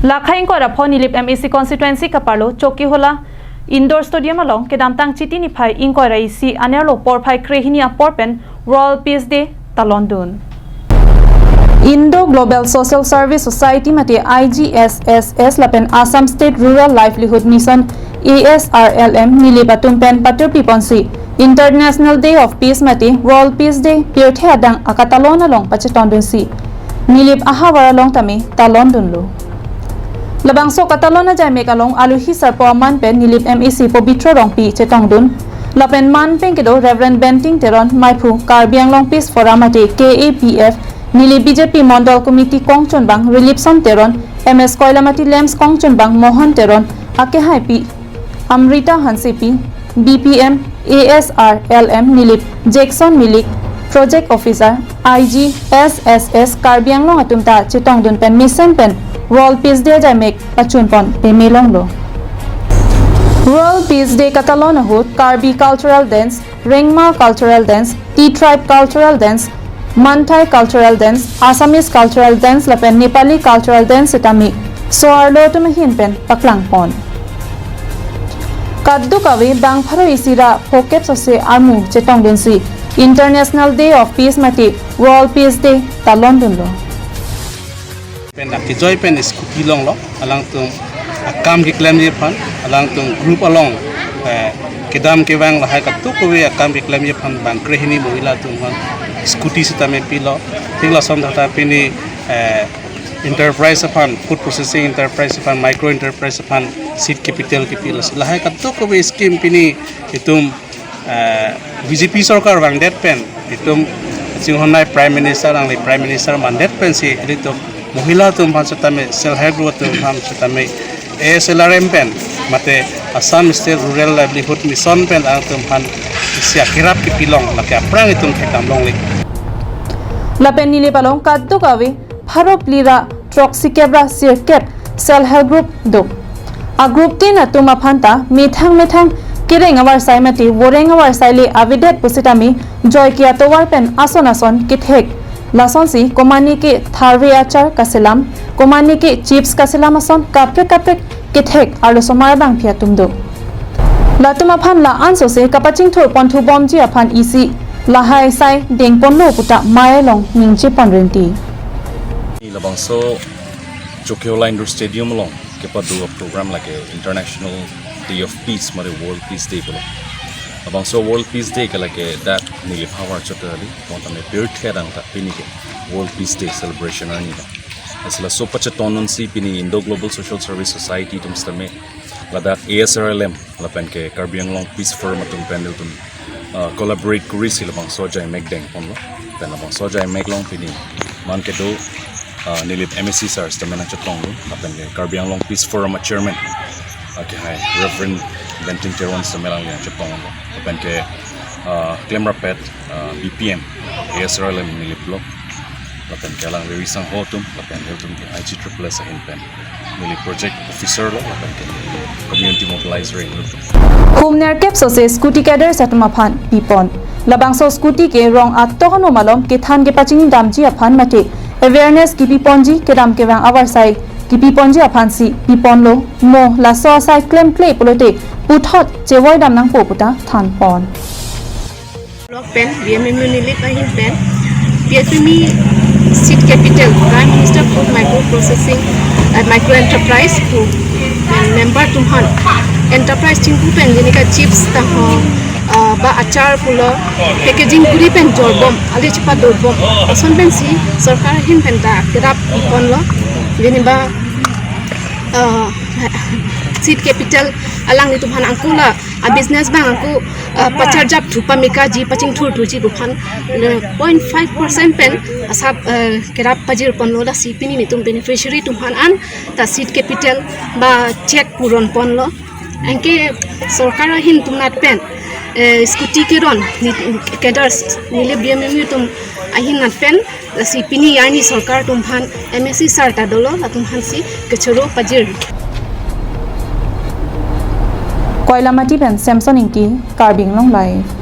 Lakhain ko rapho Nilip MEC constituency kaparlo choki hola indoor stadium along kedamtang chiti ni phai inquiry si anerlo por phai krehini porpen World Peace Day ketalondun. Indo Global Social Service Society mate IGSSS lapen Assam State Rural Livelihood Mission ASRLM Nilip atumpen patur piponsi International Day of Peace mate World Peace Day pirthe adang akatalon along pachetondun si Nilip ahawara long tame talondun lo. Labangso katalona jai mekalong aluhi sarpo man pen Nilip MEC pobitro rongpi chetongdun lapen man pen kedo Reverend Benting Teron Maipu Karbiang Long Peace Foramate KAPF Nilip BJP Mondal Committee Kongchonbang Relief Son Teron MS Koilamati Lems Kongchonbang Mohan Teron Akehai P Amrita Hansepi BPM ASRLM Nilip Jackson Milik Project Officer IGSSS Karbiang Long atumta chetongdun pen mission pen World Peace Day jai mek pachun pon pemelong lo. World Peace Day Katalona hut Karbi Cultural Dance, Rengma Cultural Dance, T-Tribe Cultural Dance, Manthai Cultural Dance, Assamese Cultural Dance lapen Nepali Cultural Dance itami soarlo tumahin pen paklang pon. Kaddu kawe bang pharo isira phokep sose amu chetong densi International Day of Peace mati World Peace Day talondun lo. Pen joy pen skuti long lo alang tung akam giklam ye pan alang tung group along kedam kewang lahai katu kowe akam giklam ye pan bang krehini mohila tung han skuti sitame pilo tingla som data pini enterprise pan food processing enterprise pan micro enterprise pan seed capital ki pilo lahai katu kowe scheme pini itum BJP sarkar bang det pen itum singhonai prime minister ang prime minister mandet pen si edito Mohila tum pancetame self help group tum pancetame ASLRM pen mate Assam State Rural Livelihood Mission pen ang tum pan sia kirap ki pilong lakya prang itum thekam long lik lapen nile palong kaddu kawe pharo plira troxy kebra sirkep self help group do a group tin atuma phanta methang kireng awar saimati woreng awar saile avidet pusitami joy kia towar pen ason kithek Lasonsi komani ke tharve achar kaselam komani ke chips kaselam ason kapre kithek aro somar bang phia tumdo latuma phan la anso se kapaching thor ponthu bomji aphan isi lahai sai dengpon lo puta maelong mingchi panrenti labangso chokyola indoor stadium long ke padu program like International Day of Peace mare World Peace Day bolo abangso World Peace Day kala ke that Nilip hawar chotali montane birthday dang ta pini ke World Peace Day celebration ani ba asla so pachatonon si pini Indo Global Social Service Society tum stame lada ASRLM lapen ke Karbiang Long Peace Forum tum panel tum collaborate kuri sil bangso jai mek deng pon lo tan bangso jai mek long pini man ke do Nilip MEC sir stame na chatong lapen ke Karbiang Long Peace Forum chairman okay hi Reverend Benting Teron stame lang yan chatong lo lapen ke claim rapet BPM ASRLM Nilip lo lapen ke lang very sang hotum lapen hiltum IGSSS sahin pen Nilip project officer lo lapen ke community mobilizer lo humner kep so se scooty cadre satuma phan pipon labangso scooty ke rong atto hono malom ke than ke paching damji aphan mate awareness ki piponji ke ram ke wang awar sai ki piponji aphan si pipon lo mo la so sai claim play polote puthot chewoi dam nang poputa than pon pen BMMU Nilip ahin pen PSME seed capital Prime Minister for micro processing micro enterprise to member tumhan enterprise tingku pen jenika chips ta ba achar pulo packaging guri pen jorbom ali chipa dorbom ason pen si sarkar hin pen ta kirap ipon lo jeniba seed capital alang ni tumhan angkula a business bang angku pachar jap thupa mika ji paching thur thuji ruphan 0.5% pen asap kerap pajir pon lo la sipini ni tum beneficiary tumhan an ta seed capital ba check puron pon lo anke sarkar hin tumnat pen scooty kiron cadres Nilip BMMU tum ahin nat pen sipini yani sarkar tumhan MSC sarta dolo la tumhan si kechoro pajir Koilamati pen Samson inki Karbiang Long Live